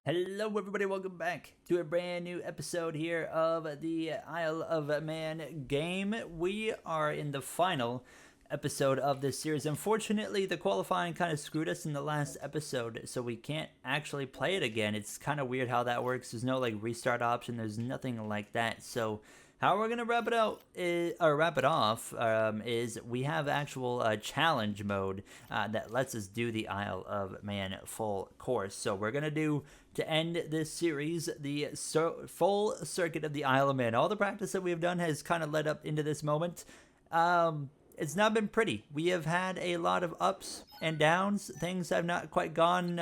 Hello, everybody. Welcome back to a brand new episode here of the Isle of Man game. We are in the final episode of this series. Unfortunately, the qualifying kind of screwed us in the last episode, so we can't actually play it again. It's kind of weird how that works. There's no restart option. There's nothing like that. So how we're gonna wrap it off is we have actual challenge mode that lets us do the Isle of Man full course. So we're gonna do, to end this series, the full circuit of the Isle of Man. All the practice that we've done has kind of led up into this moment. It's not been pretty. We have had a lot of ups and downs. Things have not quite gone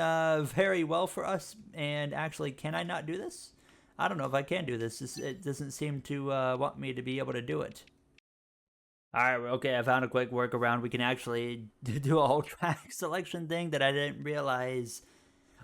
very well for us. And actually, can I not do this? I don't know if I can do this. It doesn't seem to want me to be able to do it. Alright, okay, I found a quick workaround. We can actually do a whole track selection thing that I didn't realize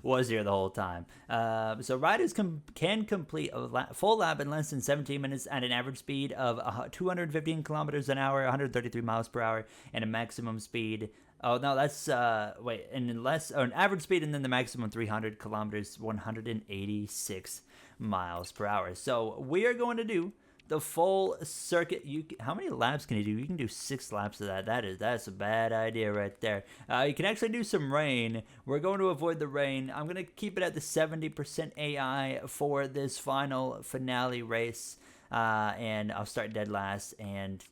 was here the whole time. So riders can complete a full lap in less than 17 minutes at an average speed of 215 kilometers an hour, 133 miles per hour, and a maximum speed. Oh no, that's an average speed, and then the maximum 300 kilometers, 186 miles per hour. So we are going to do the full circuit. How many laps can you do? You can do 6 laps of that. That's a bad idea right there. You can actually do some rain. We're going to avoid the rain. I'm going to keep it at the 70% AI for this final finale race, and I'll start dead last. And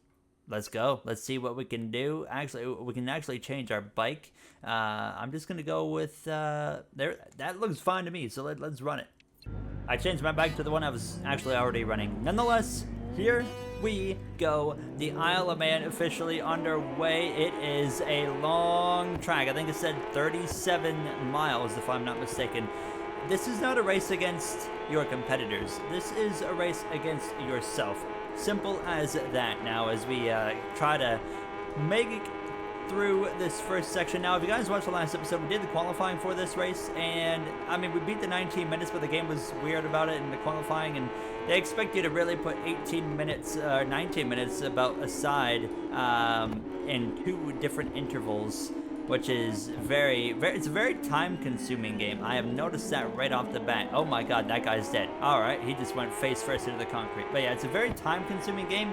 let's go. Let's see what we can do. Actually, we can actually change our bike. I'm just going to go with there. That looks fine to me. So let's run it. I changed my bike to the one I was actually already running. Nonetheless, here we go. The Isle of Man officially underway. It is a long track. I think it said 37 miles, if I'm not mistaken. This is not a race against your competitors. This is a race against yourself. Simple as that. Now, as we try to make it through this first section. Now, if you guys watched the last episode, we did the qualifying for this race, and I mean, we beat the 19 minutes, but the game was weird about it in the qualifying, and they expect you to really put 18 minutes, 19 minutes about aside in 2 different intervals, which is it's a very time-consuming game. I have noticed that right off the bat. Oh my god, that guy's dead. Alright, he just went face first into the concrete. But yeah, it's a very time-consuming game,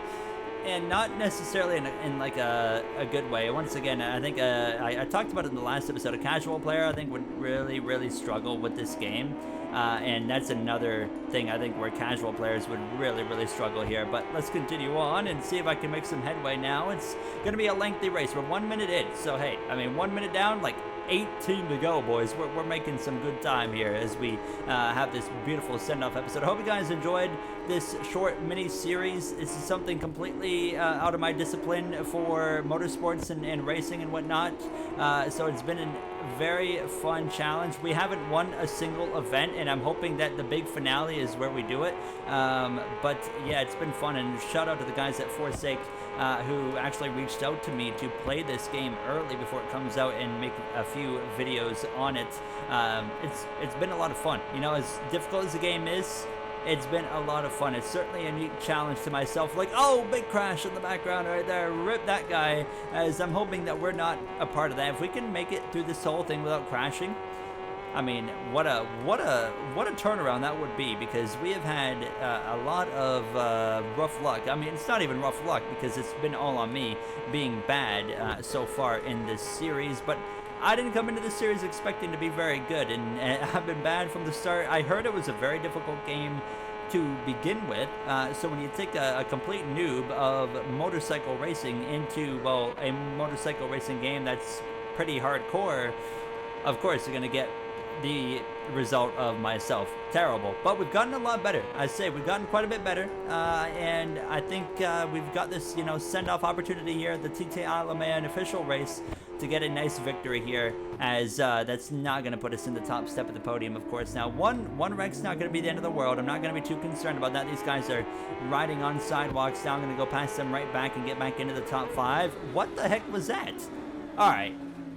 and not necessarily in like a good way. Once again, I think I talked about it in the last episode. A casual player, I think, would really struggle with this game, and that's another thing I think where casual players would really struggle here. But let's continue on and see if I can make some headway now. It's gonna be a lengthy race. We're 1 minute in, so hey, I mean, 1 minute down, like 18 to go, boys. We're making some good time here as we have this beautiful send-off episode. I hope you guys enjoyed this short mini-series. This is something completely out of my discipline for motorsports and racing and whatnot. So it's been a very fun challenge. We haven't won a single event, and I'm hoping that the big finale is where we do it. But yeah, it's been fun, and shout out to the guys at Forsake who actually reached out to me to play this game early before it comes out and make a few videos on it. It's been a lot of fun. You know, as difficult as the game is, it's been a lot of fun. It's certainly a neat challenge to myself. Like, oh, big crash in the background right there. Rip that guy. As I'm hoping that we're not a part of that. If we can make it through this whole thing without crashing, I mean, what a turnaround that would be, because we have had a lot of rough luck. I mean, it's not even rough luck because it's been all on me being bad so far in this series, but I didn't come into this series expecting to be very good, and I've been bad from the start. I heard it was a very difficult game to begin with, so when you take a complete noob of motorcycle racing into, well, a motorcycle racing game that's pretty hardcore, of course you're going to get the result of myself. Terrible. But we've gotten a lot better. I say we've gotten quite a bit better, and I think we've got this, send-off opportunity here at the TT Isle of Man official race to get a nice victory here, as that's not going to put us in the top step of the podium, of course. Now, one wreck's not going to be the end of the world. I'm not going to be too concerned about that. These guys are riding on sidewalks. Now I'm going to go past them right back and get back into the top 5. What the heck was that? All right.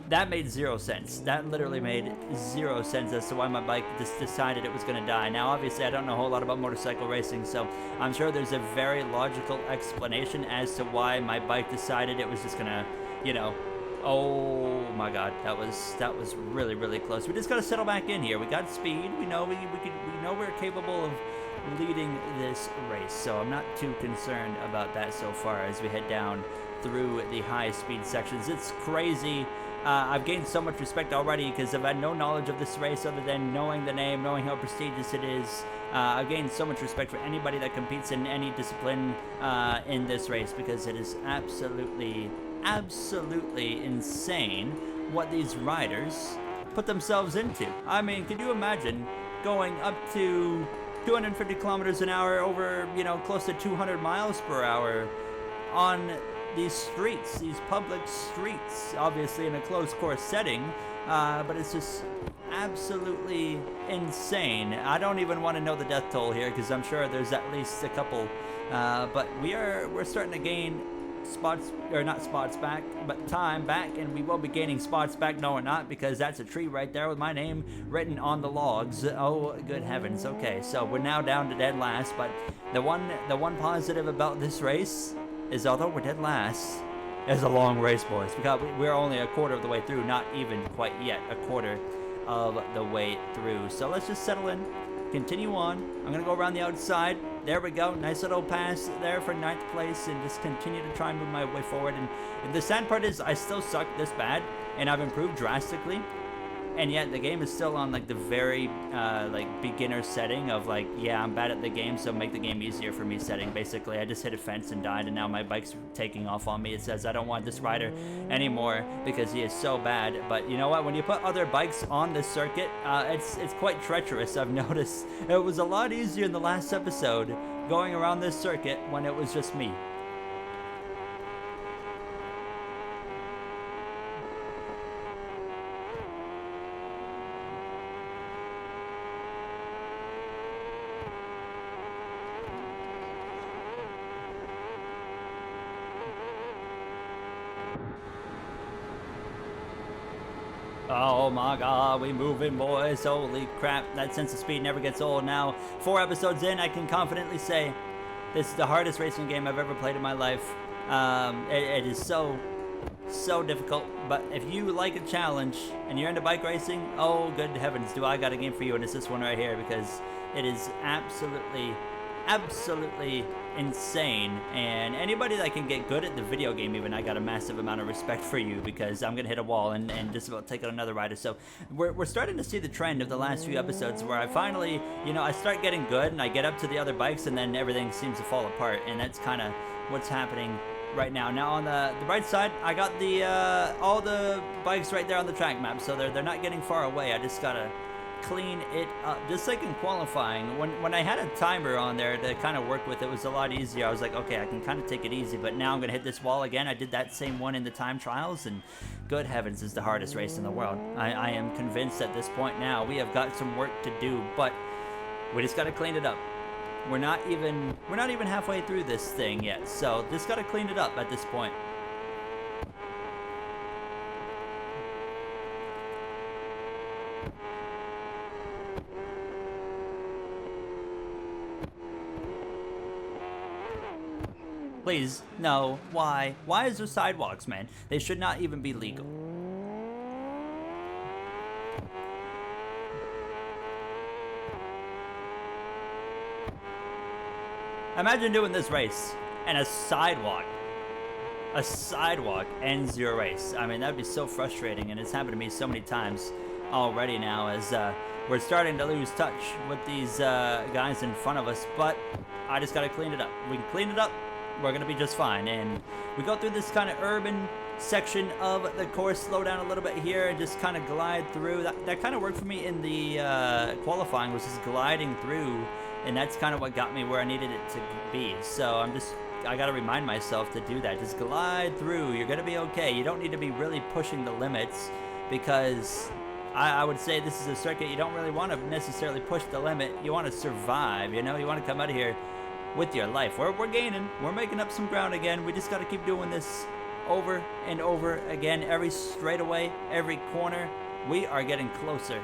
That made 0 sense. That literally made 0 sense as to why my bike just decided it was going to die. Now, obviously, I don't know a whole lot about motorcycle racing, so I'm sure there's a very logical explanation as to why my bike decided it was just going to, Oh my God, that was really, really close. We just got to settle back in here. We got speed. We know we know we're capable of leading this race, so I'm not too concerned about that so far as we head down through the high speed sections. It's crazy. I've gained so much respect already because I've had no knowledge of this race other than knowing the name, knowing how prestigious it is. I've gained so much respect for anybody that competes in any discipline in this race because it is absolutely insane what these riders put themselves into. I mean, could you imagine going up to 250 kilometers an hour over, close to 200 miles per hour on these streets, these public streets, obviously in a closed course setting, but it's just absolutely insane. I don't even want to know the death toll here because I'm sure there's at least a couple, but we're starting to gain spots, or not spots back, but time back, and we will be gaining spots back. No, we're not, because that's a tree right there with my name written on the logs. Oh, good heavens. Okay, so we're now down to dead last, but the one positive about this race is although we're dead last, it's a long race, boys. We're only a quarter of the way through, not even quite yet a quarter of the way through. So let's just settle in, continue on. I'm gonna go around the outside. There we go, nice little pass there for 9th place, and just continue to try and move my way forward. And the sad part is I still suck this bad, and I've improved drastically, and yet the game is still on like the very beginner setting of yeah, I'm bad at the game, so make the game easier for me setting. Basically, I just hit a fence and died, and now my bike's taking off on me. It says I don't want this rider anymore because he is so bad. But you know what, when you put other bikes on this circuit, it's quite treacherous. I've noticed it was a lot easier in the last episode going around this circuit when it was just me. Oh my God, we moving, boys. Holy crap, that sense of speed never gets old. Now, 4 episodes in, I can confidently say this is the hardest racing game I've ever played in my life. It is so difficult, but if you like a challenge and you're into bike racing, oh good heavens, do I got a game for you, and it's this one right here because it is absolutely insane. And anybody that can get good at the video game even, I got a massive amount of respect for you because I'm gonna hit a wall and just about take out another rider. So we're starting to see the trend of the last few episodes where I finally, I start getting good and I get up to the other bikes and then everything seems to fall apart, and that's kind of what's happening right now. Now on the right side, I got the all the bikes right there on the track map, so they're not getting far away. I just gotta clean it up, just like in qualifying. When I had a timer on there to kind of work with, it was a lot easier. I was like, okay, I can kind of take it easy, but now I'm gonna hit this wall again. I did that same one in the time trials, and good heavens, is the hardest race in the world. I am convinced at this point now we have got some work to do, but we just gotta clean it up. We're not even halfway through this thing yet, so just gotta clean it up at this point. Please, no. Why? Why is there sidewalks, man? They should not even be legal. Imagine doing this race and a sidewalk ends your race. I mean, that'd be so frustrating, and it's happened to me so many times already now as we're starting to lose touch with these guys in front of us, but I just gotta clean it up. We can clean it up, we're gonna be just fine. And we go through this kind of urban section of the course, slow down a little bit here and just kind of glide through. That kind of worked for me in the qualifying, was just gliding through, and that's kind of what got me where I needed it to be. So I gotta remind myself to do that. Just glide through, you're gonna be okay. You don't need to be really pushing the limits, because I would say this is a circuit you don't really want to necessarily push the limit. You want to survive, you want to come out of here with your life. We're gaining, we're making up some ground again. We just got to keep doing this over and over again. Every straightaway, every corner, we are getting closer.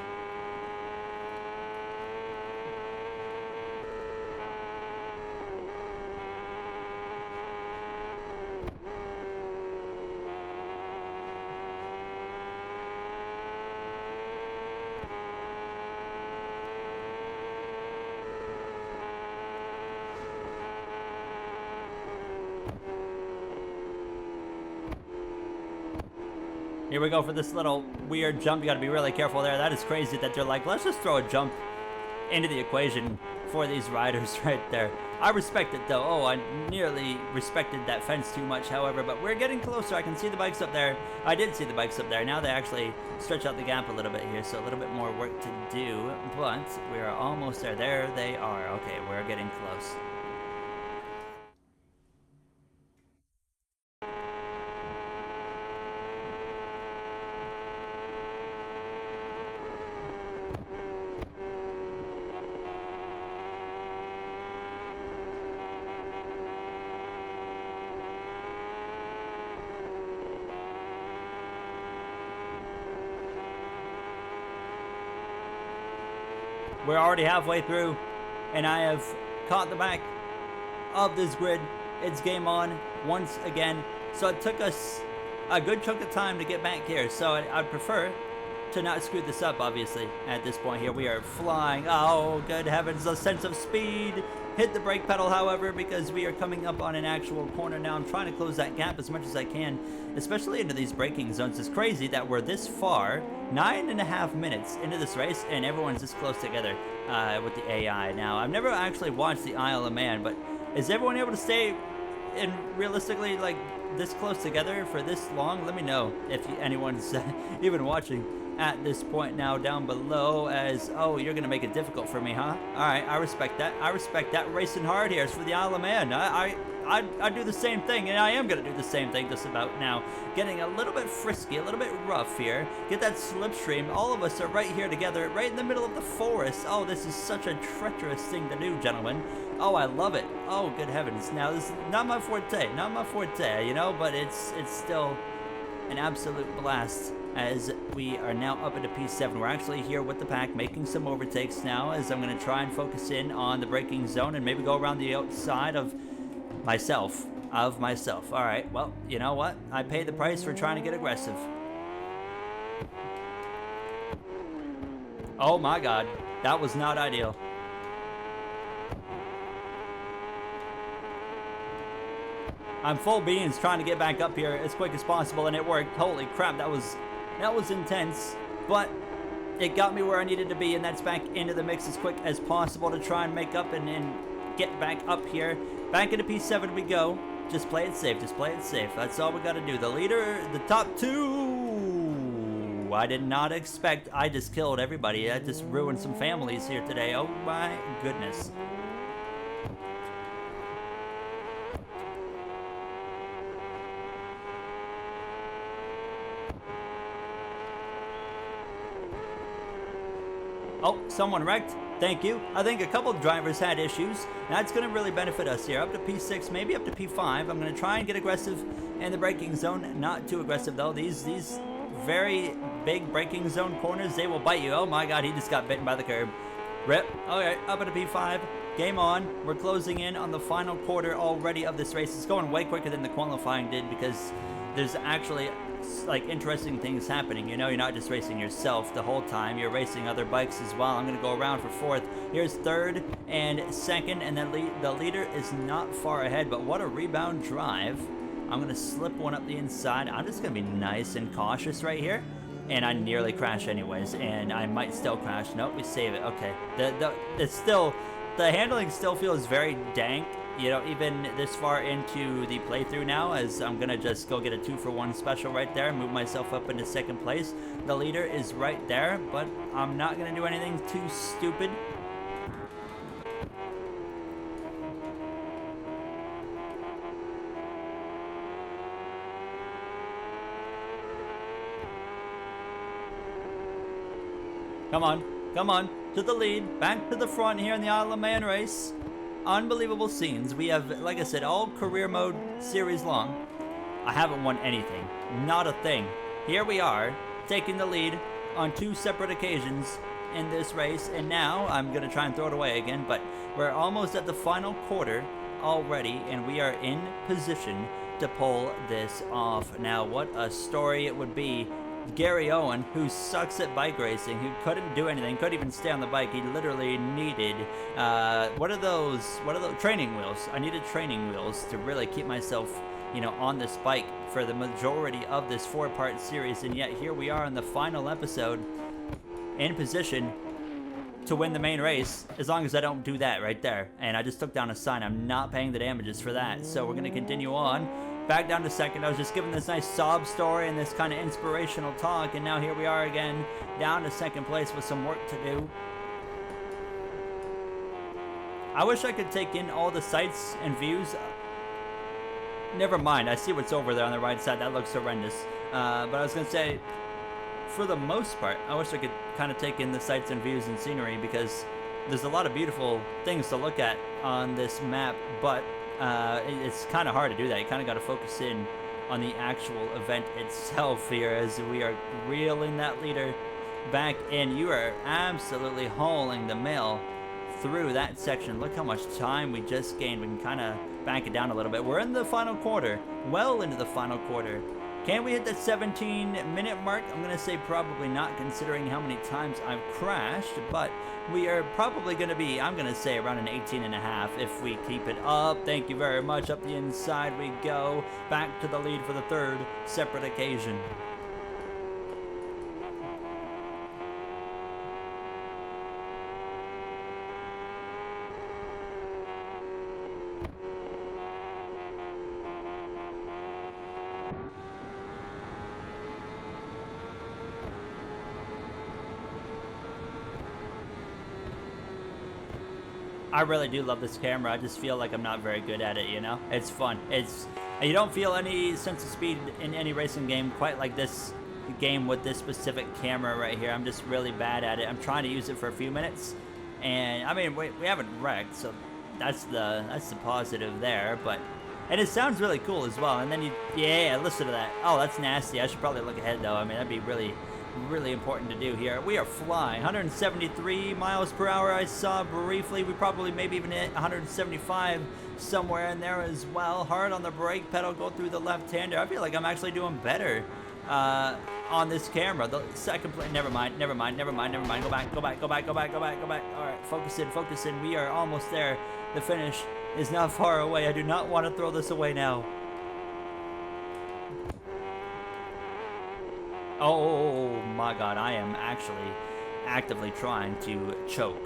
Here we go for this little weird jump. You got to be really careful there. That is crazy that they're like, let's just throw a jump into the equation for these riders right there. I respect it though. Oh, I nearly respected that fence too much, however, but we're getting closer. I can see the bikes up there. I did see the bikes up there. Now they actually stretch out the gap a little bit here, so a little bit more work to do, but we are almost there. There they are. Okay, we're getting close. We're already halfway through, and I have caught the back of this grid. It's game on once again. So it took us a good chunk of time to get back here. So I'd prefer to not screw this up, obviously, at this point here. We are flying. Oh, good heavens, a sense of speed. Hit the brake pedal, however, because we are coming up on an actual corner now. I'm trying to close that gap as much as I can, especially into these braking zones. It's crazy that we're this far, 9.5 minutes into this race, and everyone's this close together with the AI. Now, I've never actually watched the Isle of Man, but is everyone able to stay in realistically like this close together for this long? Let me know if anyone's even watching at this point now down below. As oh, you're gonna make it difficult for me, huh? All right, I respect that. I respect that. Racing hard here is for the Isle of Man. I do the same thing, and I am gonna do the same thing just about now. Getting a little bit frisky, a little bit rough here. Get that slipstream. All of us are right here together, right in the middle of the forest. Oh, this is such a treacherous thing to do, gentlemen. Oh, I love it. Oh, good heavens. Now, this is not my forte, you know, but it's still an absolute blast as we are now up into P7. We're actually here with the pack, making some overtakes now, as I'm going to try and focus in on the braking zone and maybe go around the outside of myself. All right, well, you know what? I pay the price for trying to get aggressive. Oh my God, that was not ideal. I'm full beans trying to get back up here as quick as possible, and it worked. Holy crap, that was intense, but it got me where I needed to be, and that's back into the mix as quick as possible to try and make up and get back up here. Back into P7 we go. Just play it safe, That's all we got to do. The leader, the top two. I did not expect. I just killed everybody. I just ruined some families here today. Oh my goodness. Oh, someone wrecked. Thank you. I think a couple of drivers had issues. That's going to really benefit us here. Up to P6, maybe up to P5. I'm going to try and get aggressive in the braking zone. Not too aggressive, though. These very big braking zone corners, they will bite you. Oh, my God. He just got bitten by the curb. Rip. Okay, up into P5. Game on. We're closing in on the final quarter already of this race. It's going way quicker than the qualifying did because there's actually like interesting things happening. You know, you're not just racing yourself the whole time, you're racing other bikes as well. I'm gonna go around for fourth. Here's third and second, and then the leader is not far ahead, but what a rebound drive. I'm gonna slip one up the inside. I'm just gonna be nice and cautious right here, and I nearly crash anyways, and I might still crash. Nope, we save it. Okay, the handling still feels very dank, you know, even this far into the playthrough now, as I'm gonna just go get a 2-for-1 special right there and move myself up into second place. The leader is right there, but I'm not gonna do anything too stupid. Come on, to the lead, back to the front here in the Isle of Man race. Unbelievable scenes. We have, like I said, all career mode series long. I haven't won anything, not a thing. Here we are, taking the lead on 2 separate occasions in this race, and now I'm gonna try and throw it away again, but we're almost at the final quarter already, and we are in position to pull this off. Now, what a story it would be. Gary Owen, who sucks at bike racing, who couldn't do anything, couldn't even stay on the bike. He literally needed, what are those training wheels. I needed training wheels to really keep myself, on this bike for the majority of this 4-part series, and yet here we are in the final episode in position to win the main race, as long as I don't do that right there. And I just took down a sign. I'm not paying the damages for that. So we're going to continue on. Back down to second. I was just giving this nice sob story and this kind of inspirational talk, and now here we are again, down to second place with some work to do. I wish I could take in all the sights and views. Never mind, I see what's over there on the right side. That looks horrendous. But I was going to say, for the most part, I wish I could kind of take in the sights and views and scenery, because there's a lot of beautiful things to look at on this map, but it's kind of hard to do that. You kind of got to focus in on the actual event itself here, as we are reeling that leader back in. You are absolutely hauling the mail through that section. Look how much time we just gained. We can kind of back it down a little bit. We're in the final quarter, well into the final quarter. Can we hit that 17-minute mark? I'm going to say probably not, considering how many times I've crashed, but we are probably going to be, I'm going to say, around an 18.5 if we keep it up. Thank you very much. Up the inside we go. Back to the lead for the third separate occasion. I really do love this camera. I just feel like I'm not very good at it, It's fun. You don't feel any sense of speed in any racing game quite like this game with this specific camera right here. I'm just really bad at it. I'm trying to use it for a few minutes, and I mean, we haven't wrecked, so that's the positive there. And it sounds really cool as well. And then yeah, listen to that. Oh, that's nasty. I should probably look ahead though. I mean, that'd be really important to do here. We are flying 173 miles per hour. I saw briefly. We probably maybe even hit 175 somewhere in there as well. Hard on the brake pedal, go through the left-hander. I feel like I'm actually doing better on this camera. The second play, never mind. Go back. All right, focus in. We are almost there. The finish is not far away. I do not want to throw this away now. Oh my God, I am actually actively trying to choke.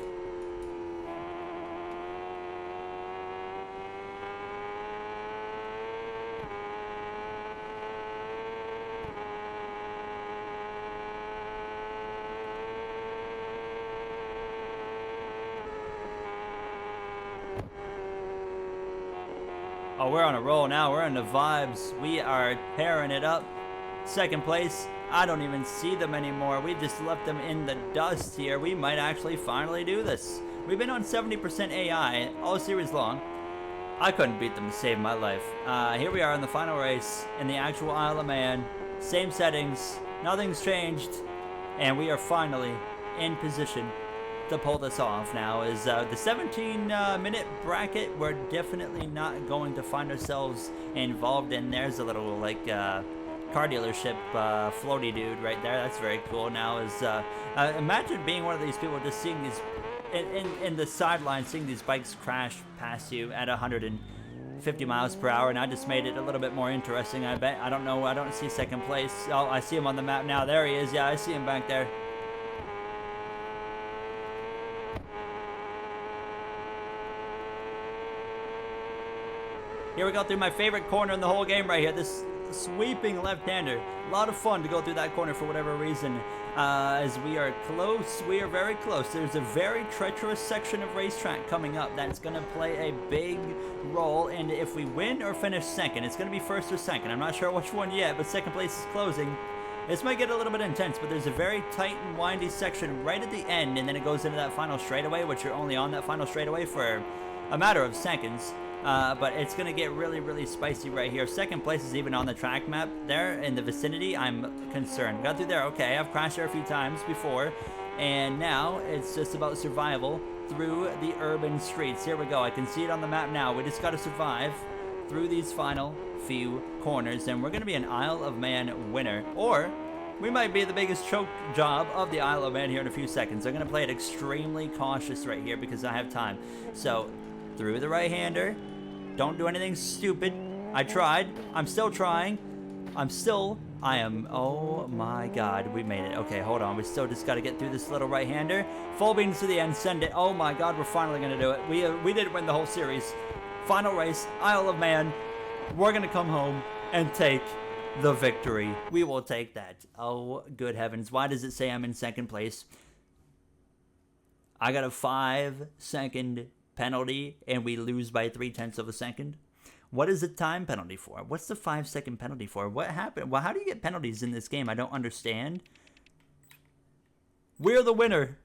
Oh, we're on a roll now. We're in the vibes. We are tearing it up. Second place. I don't even see them anymore. We just left them in the dust here. We might actually finally do this. We've been on 70% AI all series long. I couldn't beat them to save my life. Here we are in the final race in the actual Isle of Man. Same settings. Nothing's changed. And we are finally in position to pull this off now. Is the 17-minute bracket we're definitely not going to find ourselves involved in. There's a little, like, car dealership floaty dude right there. That's very cool. Now is imagine being one of these people just seeing these in the sideline, seeing these bikes crash past you at 150 miles per hour, and I just made it a little bit more interesting, I bet. I don't know. I don't see second place. Oh, I see him on the map now. There he is. Yeah, I see him back there. Here we go through my favorite corner in the whole game right here. This sweeping left-hander. A lot of fun to go through that corner for whatever reason. As we are close, we are very close. There's a very treacherous section of racetrack coming up that's going to play a big role. And if we win or finish second, it's going to be first or second. I'm not sure which one yet, but second place is closing. This might get a little bit intense, but there's a very tight and windy section right at the end, and then it goes into that final straightaway, which you're only on that final straightaway for a matter of seconds. But it's going to get really, really spicy right here. Second place is even on the track map there in the vicinity. I'm concerned. Got through there. Okay, I've crashed there a few times before. And now it's just about survival through the urban streets. Here we go. I can see it on the map now. We just got to survive through these final few corners. And we're going to be an Isle of Man winner. Or we might be the biggest choke job of the Isle of Man here in a few seconds. I'm going to play it extremely cautious right here because I have time. So through the right-hander. Don't do anything stupid. I tried. I'm still trying. Oh my God, we made it. Okay, hold on. We still just got to get through this little right-hander. Full beans to the end, send it. Oh my God, we're finally going to do it. We did win the whole series. Final race, Isle of Man. We're going to come home and take the victory. We will take that. Oh, good heavens. Why does it say I'm in second place? I got a 5-second penalty, and we lose by 0.3 of a second. What is the time penalty for? What's the 5-second penalty for? What happened? Well, how do you get penalties in this game? I don't understand. We're the winner.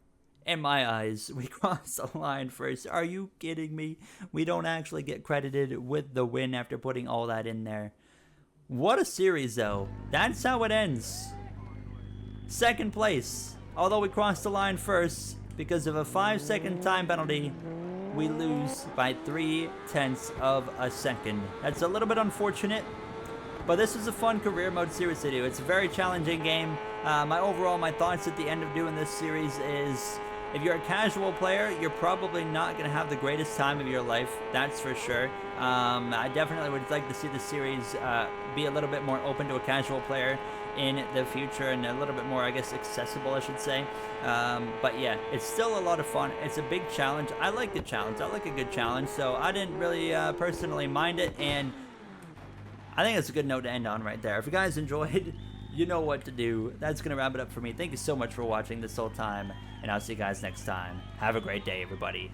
In my eyes, we crossed the line first. Are you kidding me? We don't actually get credited with the win after putting all that in there. What a series, though. That's how it ends. Second place. Although we crossed the line first, because of a 5-second time penalty, we lose by 0.3 of a second. That's a little bit unfortunate, but this is a fun career mode series to do. It's a very challenging game. My thoughts at the end of doing this series is, if you're a casual player, you're probably not going to have the greatest time of your life, that's for sure. I definitely would like to see the series be a little bit more open to a casual player in the future, and a little bit more, I guess, accessible, I should say. But yeah, it's still a lot of fun. It's a big challenge. I like the challenge. I like a good challenge, so I didn't really personally mind it, and I think it's a good note to end on right there. If you guys enjoyed, you know what to do. That's going to wrap it up for me. Thank you so much for watching this whole time, and I'll see you guys next time. Have a great day, everybody.